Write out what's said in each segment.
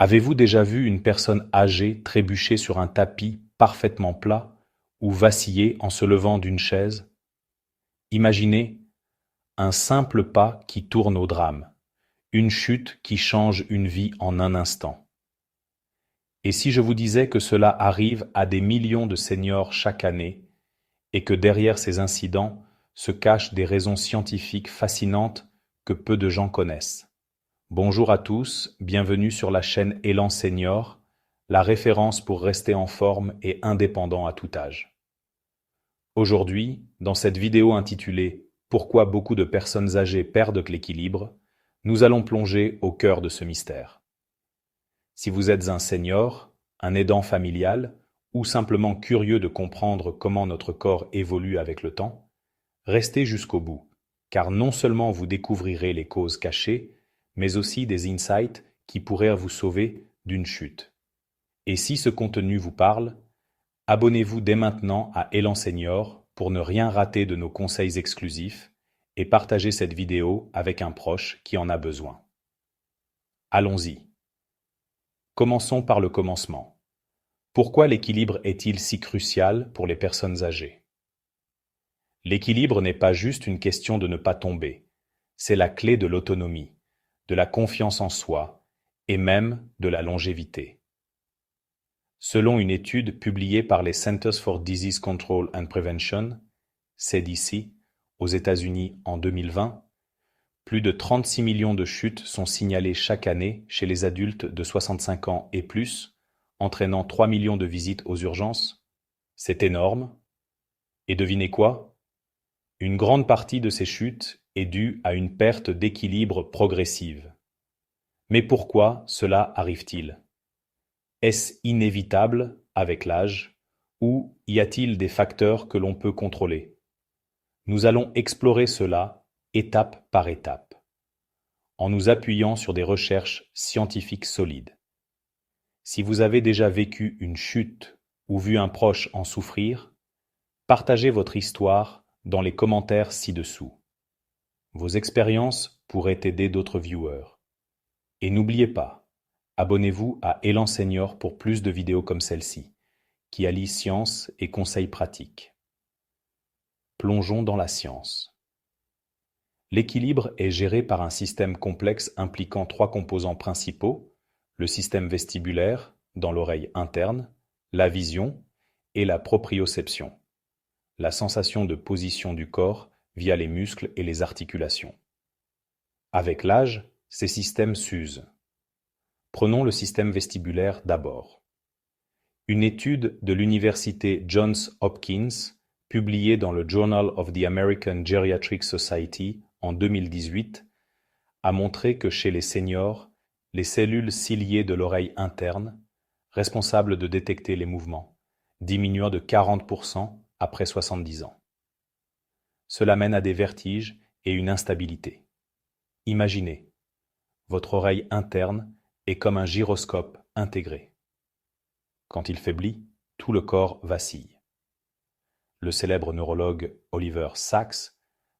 Avez-vous déjà vu une personne âgée trébucher sur un tapis parfaitement plat ou vaciller en se levant d'une chaise? Imaginez un simple pas qui tourne au drame, une chute qui change une vie en un instant. Et si je vous disais que cela arrive à des millions de seniors chaque année et que derrière ces incidents se cachent des raisons scientifiques fascinantes que peu de gens connaissent? Bonjour à tous, bienvenue sur la chaîne Élan Senior, la référence pour rester en forme et indépendant à tout âge. Aujourd'hui, dans cette vidéo intitulée Pourquoi beaucoup de personnes âgées perdent l'équilibre, nous allons plonger au cœur de ce mystère. Si vous êtes un senior, un aidant familial ou simplement curieux de comprendre comment notre corps évolue avec le temps, restez jusqu'au bout, car non seulement vous découvrirez les causes cachées, mais aussi des insights qui pourraient vous sauver d'une chute. Et si ce contenu vous parle, abonnez-vous dès maintenant à Élan Senior pour ne rien rater de nos conseils exclusifs et partagez cette vidéo avec un proche qui en a besoin. Allons-y. Commençons par le commencement. Pourquoi l'équilibre est-il si crucial pour les personnes âgées? L'équilibre n'est pas juste une question de ne pas tomber, c'est la clé de l'autonomie, de la confiance en soi et même de la longévité. Selon une étude publiée par les Centers for Disease Control and Prevention, CDC, aux États-Unis en 2020, plus de 36 millions de chutes sont signalées chaque année chez les adultes de 65 ans et plus, entraînant 3 millions de visites aux urgences. C'est énorme. Et devinez quoi? Une grande partie de ces chutes est due à une perte d'équilibre progressive. Mais pourquoi cela arrive-t-il? Est-ce inévitable avec l'âge ou y a-t-il des facteurs que l'on peut contrôler? Nous allons explorer cela étape par étape, en nous appuyant sur des recherches scientifiques solides. Si vous avez déjà vécu une chute ou vu un proche en souffrir, partagez votre histoire dans les commentaires ci-dessous. Vos expériences pourraient aider d'autres viewers. Et n'oubliez pas, abonnez-vous à Élan Senior pour plus de vidéos comme celle-ci, qui allient science et conseils pratiques. Plongeons dans la science. L'équilibre est géré par un système complexe impliquant 3 composants principaux, le système vestibulaire, dans l'oreille interne, la vision et la proprioception, la sensation de position du corps via les muscles et les articulations. Avec l'âge, ces systèmes s'usent. Prenons le système vestibulaire d'abord. Une étude de l'université Johns Hopkins, publiée dans le Journal of the American Geriatric Society en 2018, a montré que chez les seniors, les cellules ciliées de l'oreille interne, responsables de détecter les mouvements, diminuent de 40% après 70 ans. Cela mène à des vertiges et une instabilité. Imaginez, votre oreille interne est comme un gyroscope intégré. Quand il faiblit, tout le corps vacille. Le célèbre neurologue Oliver Sacks,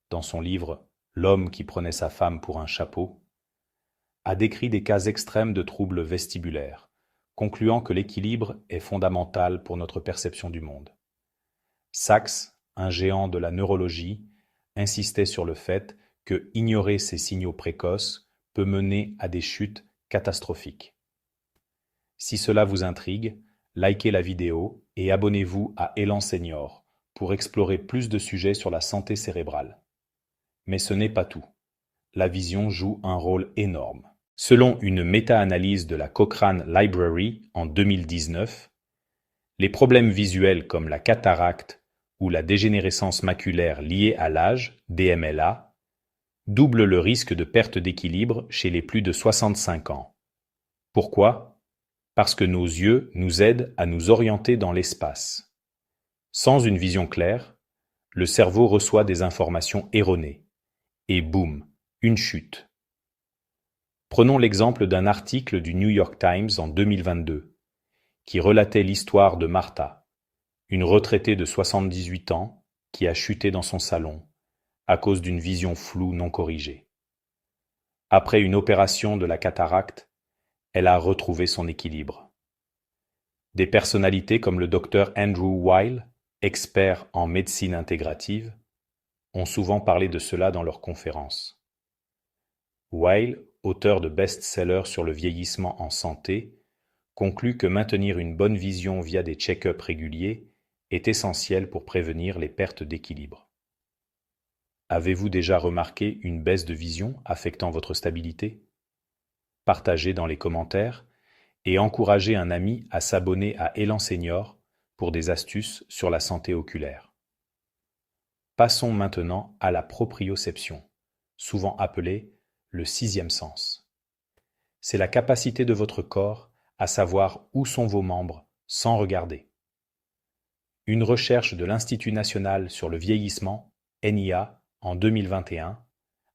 dans son livre « L'homme qui prenait sa femme pour un chapeau », a décrit des cas extrêmes de troubles vestibulaires, concluant que l'équilibre est fondamental pour notre perception du monde. Sacks, un géant de la neurologie, insistait sur le fait que ignorer ces signaux précoces peut mener à des chutes catastrophiques. Si cela vous intrigue, likez la vidéo et abonnez-vous à Élan Senior pour explorer plus de sujets sur la santé cérébrale. Mais ce n'est pas tout. La vision joue un rôle énorme. Selon une méta-analyse de la Cochrane Library en 2019, les problèmes visuels comme la cataracte ou la dégénérescence maculaire liée à l'âge, DMLA, doublent le risque de perte d'équilibre chez les plus de 65 ans. Pourquoi? Parce que nos yeux nous aident à nous orienter dans l'espace. Sans une vision claire, le cerveau reçoit des informations erronées. Et boum, une chute. Prenons l'exemple d'un article du New York Times en 2022, qui relatait l'histoire de Martha, une retraitée de 78 ans qui a chuté dans son salon à cause d'une vision floue non corrigée. Après une opération de la cataracte, elle a retrouvé son équilibre. Des personnalités comme le docteur Andrew Weil, expert en médecine intégrative, ont souvent parlé de cela dans leurs conférences. Weil, auteur de best-sellers sur le vieillissement en santé, conclut que maintenir une bonne vision via des check-ups réguliers est essentiel pour prévenir les pertes d'équilibre. Avez-vous déjà remarqué une baisse de vision affectant votre stabilité? Partagez dans les commentaires et encouragez un ami à s'abonner à Élan Senior pour des astuces sur la santé oculaire. Passons maintenant à la proprioception, souvent appelée le sixième sens. C'est la capacité de votre corps à savoir où sont vos membres sans regarder. Une recherche de l'Institut national sur le vieillissement, NIA, en 2021,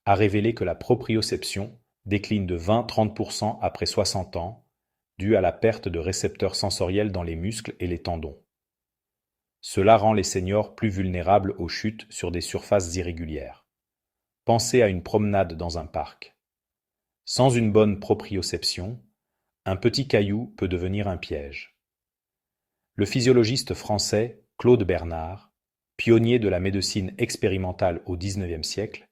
a révélé que la proprioception décline de 20-30% après 60 ans, due à la perte de récepteurs sensoriels dans les muscles et les tendons. Cela rend les seniors plus vulnérables aux chutes sur des surfaces irrégulières. Pensez à une promenade dans un parc. Sans une bonne proprioception, un petit caillou peut devenir un piège. Le physiologiste français Claude Bernard, pionnier de la médecine expérimentale au XIXe siècle,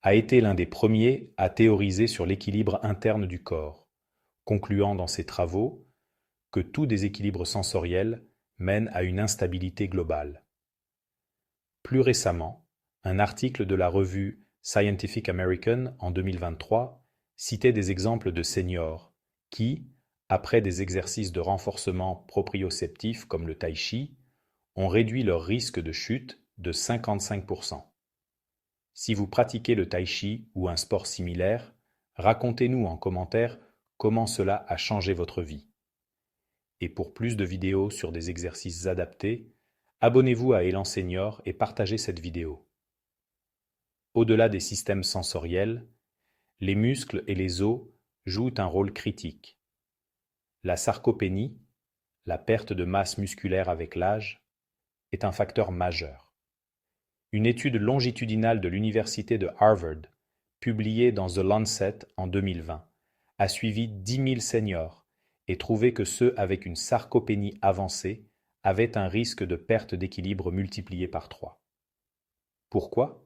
a été l'un des premiers à théoriser sur l'équilibre interne du corps, concluant dans ses travaux que tout déséquilibre sensoriel mène à une instabilité globale. Plus récemment, un article de la revue Scientific American en 2023 citait des exemples de seniors qui, après des exercices de renforcement proprioceptif comme le tai chi, ont réduit leur risque de chute de 55%. Si vous pratiquez le tai chi ou un sport similaire, racontez-nous en commentaire comment cela a changé votre vie. Et pour plus de vidéos sur des exercices adaptés, abonnez-vous à Élan Senior et partagez cette vidéo. Au-delà des systèmes sensoriels, les muscles et les os jouent un rôle critique. La sarcopénie, la perte de masse musculaire avec l'âge, est un facteur majeur. Une étude longitudinale de l'université de Harvard, publiée dans The Lancet en 2020, a suivi 10 000 seniors et trouvé que ceux avec une sarcopénie avancée avaient un risque de perte d'équilibre multiplié par 3. Pourquoi?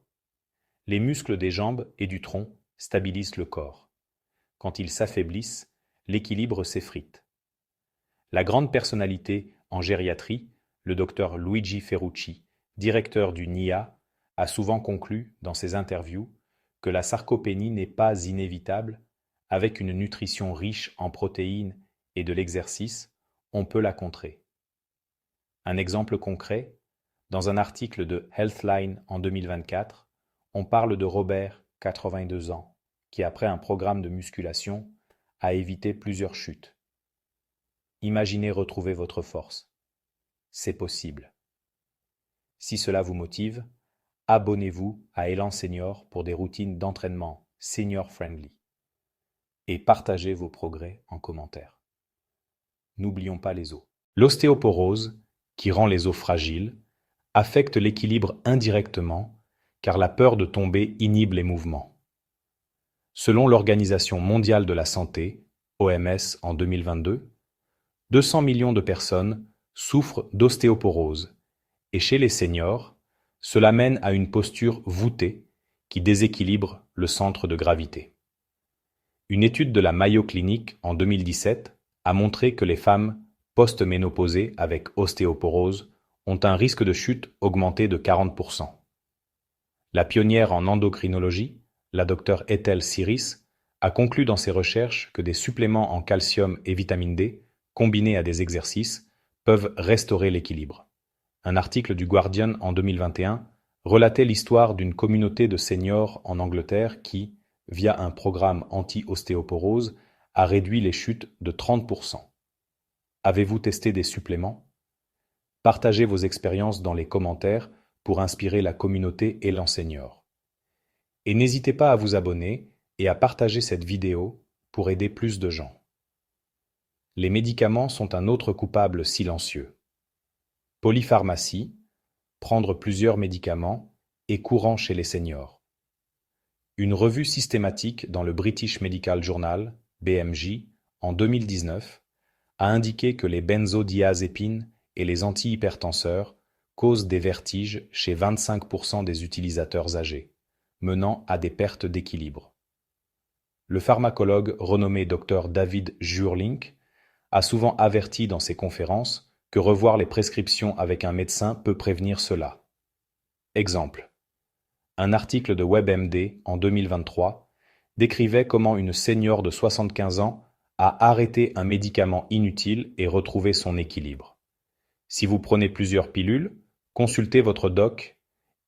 Les muscles des jambes et du tronc stabilisent le corps. Quand ils s'affaiblissent, l'équilibre s'effrite. La grande personnalité en gériatrie, le docteur Luigi Ferrucci, directeur du NIA, a souvent conclu dans ses interviews que la sarcopénie n'est pas inévitable. Avec une nutrition riche en protéines et de l'exercice, on peut la contrer. Un exemple concret, dans un article de Healthline en 2024, on parle de Robert, 82 ans, qui après un programme de musculation a évité plusieurs chutes. Imaginez retrouver votre force. C'est possible. Si cela vous motive, abonnez-vous à Élan Senior pour des routines d'entraînement senior-friendly et partagez vos progrès en commentaire. N'oublions pas les os. L'ostéoporose, qui rend les os fragiles, affecte l'équilibre indirectement car la peur de tomber inhibe les mouvements. Selon l'Organisation mondiale de la santé, OMS en 2022, 200 millions de personnes souffrent d'ostéoporose et chez les seniors, cela mène à une posture voûtée qui déséquilibre le centre de gravité. Une étude de la Mayo Clinic en 2017 a montré que les femmes post-ménopausées avec ostéoporose ont un risque de chute augmenté de 40%. La pionnière en endocrinologie, la Dr Ethel Siris, a conclu dans ses recherches que des suppléments en calcium et vitamine D, combinés à des exercices, peuvent restaurer l'équilibre. Un article du Guardian en 2021 relatait l'histoire d'une communauté de seniors en Angleterre qui, via un programme anti-ostéoporose, a réduit les chutes de 30%. Avez-vous testé des suppléments? Partagez vos expériences dans les commentaires pour inspirer la communauté Élan Senior. Et n'hésitez pas à vous abonner et à partager cette vidéo pour aider plus de gens. Les médicaments sont un autre coupable silencieux. Polypharmacie, prendre plusieurs médicaments, est courant chez les seniors. Une revue systématique dans le British Medical Journal, BMJ, en 2019, a indiqué que les benzodiazépines et les antihypertenseurs causent des vertiges chez 25% des utilisateurs âgés, menant à des pertes d'équilibre. Le pharmacologue renommé Dr David Jurlink a souvent averti dans ses conférences que revoir les prescriptions avec un médecin peut prévenir cela. Exemple. Un article de WebMD en 2023 décrivait comment une senior de 75 ans a arrêté un médicament inutile et retrouvé son équilibre. Si vous prenez plusieurs pilules, consultez votre doc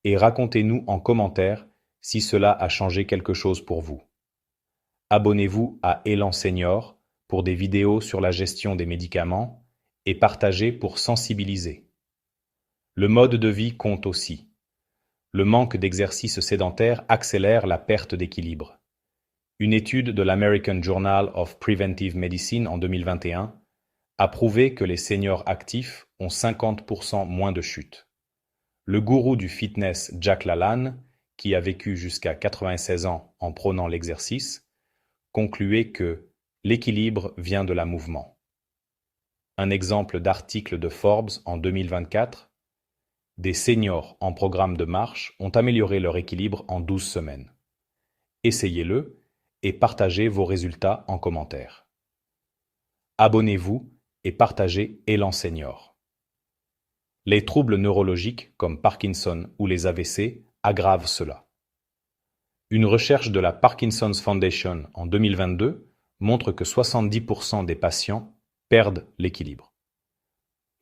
et racontez-nous en commentaire si cela a changé quelque chose pour vous. Abonnez-vous à Élan Senior pour des vidéos sur la gestion des médicaments et partagez pour sensibiliser. Le mode de vie compte aussi. Le manque d'exercice sédentaire accélère la perte d'équilibre. Une étude de l'American Journal of Preventive Medicine en 2021 a prouvé que les seniors actifs ont 50% moins de chutes. Le gourou du fitness Jack LaLanne, qui a vécu jusqu'à 96 ans en prônant l'exercice, concluait que l'équilibre vient de la mouvement. Un exemple d'article de Forbes en 2024, des seniors en programme de marche ont amélioré leur équilibre en 12 semaines. Essayez-le et partagez vos résultats en commentaire. Abonnez-vous et partagez Élan Senior. Les troubles neurologiques comme Parkinson ou les AVC aggravent cela. Une recherche de la Parkinson's Foundation en 2022 montre que 70% des patients perdent l'équilibre.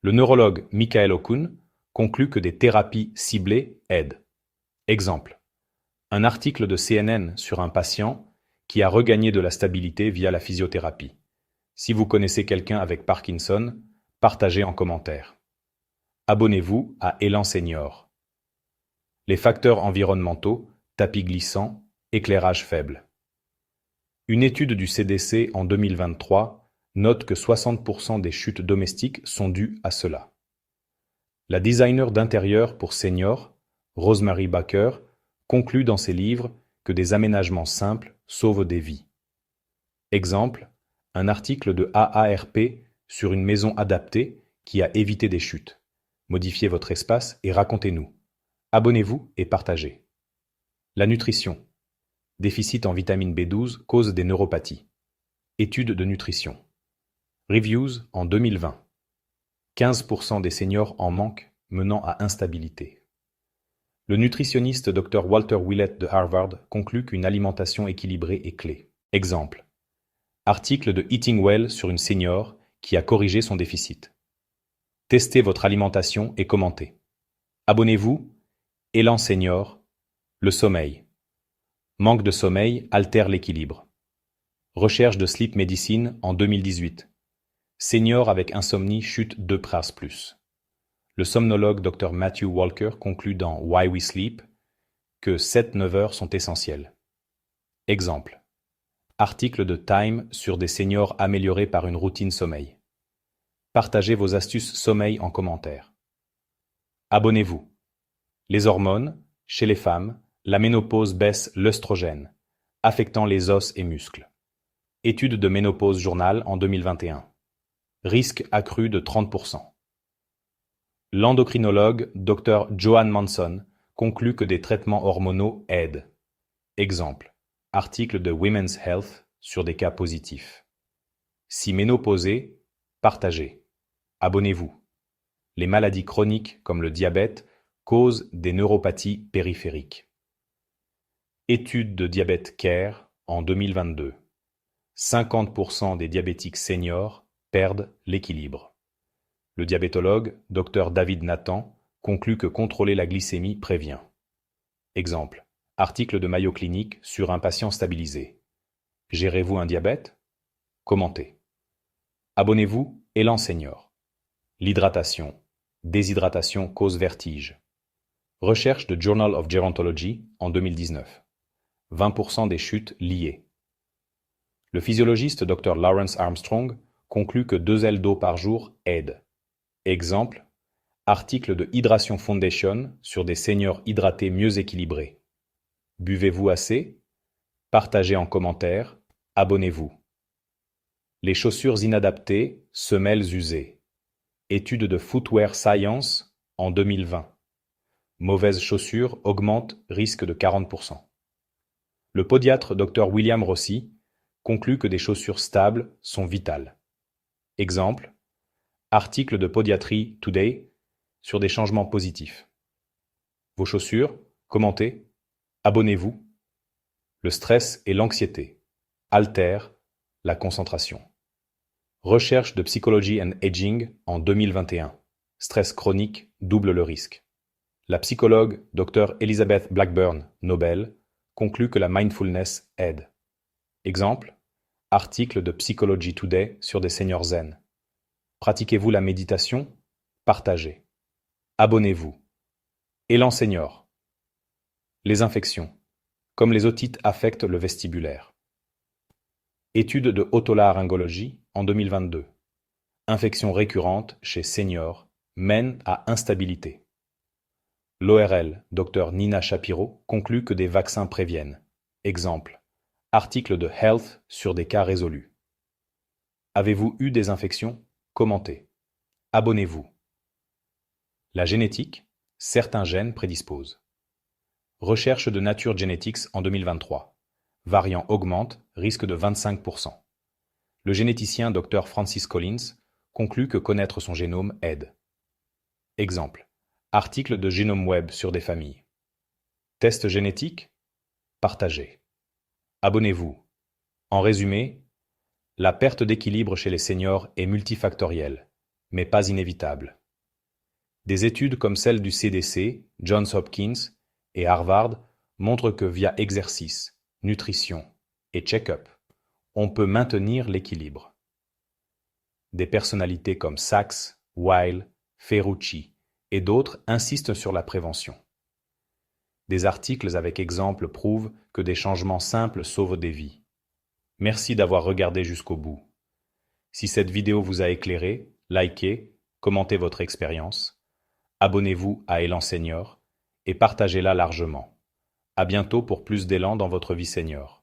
Le neurologue Michael Okun conclut que des thérapies ciblées aident. Exemple. Un article de CNN sur un patient qui a regagné de la stabilité via la physiothérapie. Si vous connaissez quelqu'un avec Parkinson, partagez en commentaire. Abonnez-vous à Élan Senior. Les facteurs environnementaux, tapis glissant, éclairage faible. Une étude du CDC en 2023 note que 60% des chutes domestiques sont dues à cela. La designer d'intérieur pour seniors, Rosemary Baker, conclut dans ses livres que des aménagements simples sauvent des vies. Exemple, un article de AARP sur une maison adaptée qui a évité des chutes. Modifiez votre espace et racontez-nous. Abonnez-vous et partagez. La nutrition. Déficit en vitamine B12 cause des neuropathies. Étude de nutrition. Reviews en 2020. 15% des seniors en manquent, menant à instabilité. Le nutritionniste Dr Walter Willett de Harvard conclut qu'une alimentation équilibrée est clé. Exemple. Article de Eating Well sur une senior qui a corrigé son déficit. Testez votre alimentation et commentez. Abonnez-vous. Élan Senior. Le sommeil. Manque de sommeil altère l'équilibre. Recherche de Sleep Medicine en 2018. Senior avec insomnie chute 2 phrases plus. Le somnologue Dr Matthew Walker conclut dans Why We Sleep que 7-9 heures sont essentielles. Exemple. Article de Time sur des seniors améliorés par une routine sommeil. Partagez vos astuces sommeil en commentaire. Abonnez-vous. Les hormones, chez les femmes, la ménopause baisse l'œstrogène, affectant les os et muscles. Étude de Ménopause Journal en 2021. Risque accru de 30%. L'endocrinologue Dr Joan Manson conclut que des traitements hormonaux aident. Exemple. Article de Women's Health sur des cas positifs. Si ménopausé, partagez. Abonnez-vous. Les maladies chroniques comme le diabète causent des neuropathies périphériques. Étude de Diabète Care en 2022. 50% des diabétiques seniors perdent l'équilibre. Le diabétologue Dr David Nathan conclut que contrôler la glycémie prévient. Exemple. Article de Mayo Clinic sur un patient stabilisé. Gérez-vous un diabète? Commentez. Abonnez-vous. Élan Senior. L'hydratation. Déshydratation cause vertige. Recherche de Journal of Gerontology en 2019. 20% des chutes liées. Le physiologiste Dr Lawrence Armstrong conclut que 2 L d'eau par jour aident. Exemple. Article de Hydration Foundation sur des seniors hydratés mieux équilibrés. Buvez-vous assez? Partagez en commentaire. Abonnez-vous. Les chaussures inadaptées, semelles usées. Étude de Footwear Science en 2020. Mauvaises chaussures augmentent risque de 40%. Le podiatre Dr William Rossi conclut que des chaussures stables sont vitales. Exemple, article de Podiatry Today sur des changements positifs. Vos chaussures, commentez, abonnez-vous. Le stress et l'anxiété altèrent la concentration. Recherche de Psychology and Aging en 2021. Stress chronique double le risque. La psychologue Dr Elizabeth Blackburn, Nobel, conclut que la mindfulness aide. Exemple, article de Psychology Today sur des seniors zen. Pratiquez-vous la méditation? Partagez. Abonnez-vous. Élan senior. Les infections, comme les otites, affectent le vestibulaire. Étude de otolaryngologie en 2022. Infections récurrentes chez seniors mènent à instabilité. L'ORL, Dr Nina Shapiro, conclut que des vaccins préviennent. Exemple, article de Health sur des cas résolus. Avez-vous eu des infections? Commentez. Abonnez-vous. La génétique, certains gènes prédisposent. Recherche de Nature Genetics en 2023. Variant augmente, risque de 25%. Le généticien Dr Francis Collins conclut que connaître son génome aide. Exemple, article de GenomeWeb sur des familles. Test génétique? Partagez. Abonnez-vous. En résumé, la perte d'équilibre chez les seniors est multifactorielle, mais pas inévitable. Des études comme celle du CDC, Johns Hopkins et Harvard montrent que via exercice, nutrition et check-up, on peut maintenir l'équilibre. Des personnalités comme Sachs, Weil, Ferrucci et d'autres insistent sur la prévention. Des articles avec exemples prouvent que des changements simples sauvent des vies. Merci d'avoir regardé jusqu'au bout. Si cette vidéo vous a éclairé, likez, commentez votre expérience, abonnez-vous à Élan Senior et partagez-la largement. À bientôt pour plus d'élan dans votre vie senior.